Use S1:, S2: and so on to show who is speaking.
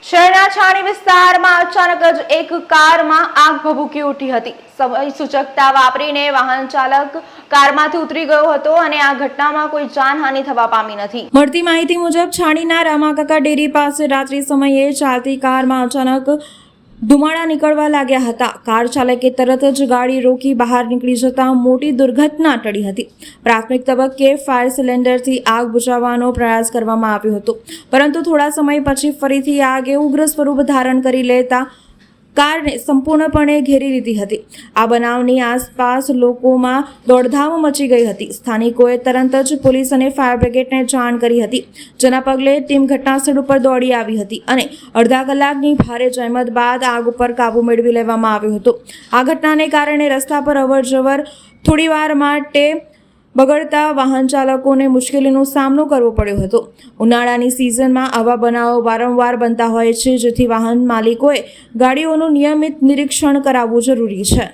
S1: શહેરના છાણી વિસ્તારમાં અચાનક જ એક કારમાં આગ ભભૂકી ઉઠી હતી। સમય સૂચકતા વાપરીને વાહન ચાલક કારમાંથી ઉતરી ગયો હતો અને આ ઘટનામાં કોઈ જાનહાનિ થવા પામી નથી। મળતી માહિતી મુજબ છાણીના રામાકાકા ડેરી પાસે રાત્રિ સમયે ચાલતી કારમાં અચાનક ધુમાડા નીકળવા લાગ્યા હતા। કાર ચાલકે તરત જ ગાડી રોકી બહાર નીકળી જતા મોટી દુર્ઘટના ટળી હતી। પ્રાથમિક તબક્કે ફાયર સિલિન્ડરથી આગ બુઝાવવાનો પ્રયાસ કરવામાં આવ્યો હતો, પરંતુ થોડા સમય પછી ફરીથી આગે ઉગ્ર સ્વરૂપ ધારણ કરી લેતા કારને સંપૂર્ણપણે ઘેરી લીધી હતી। આ બનાવની આસપાસ લોકોમાં દોડધામ મચી ગઈ હતી। સ્થાનિકોએ તરત જ પોલીસ અને ફાયર બ્રિગેડને જાણ કરી હતી, જેના પગલે ટીમ ઘટનાસ્થળ ઉપર દોડી આવી હતી અને અડધા કલાકની ભારે જહેમત બાદ આગ ઉપર કાબુ મેળવી લેવામાં આવ્યો હતો। આ ઘટનાને કારણે રસ્તા પર અવરજવર થોડીવાર માટે બગડતા વાહન ચાલકોને મુશ્કેલીનો સામનો કરવો પડ્યો હતો। ઉનાળાની સિઝનમાં આવા બનાવો વારંવાર બનતા હોય છે, જેથી વાહન માલિકોએ ગાડીઓનું નિયમિત નિરીક્ષણ કરાવવું જરૂરી છે।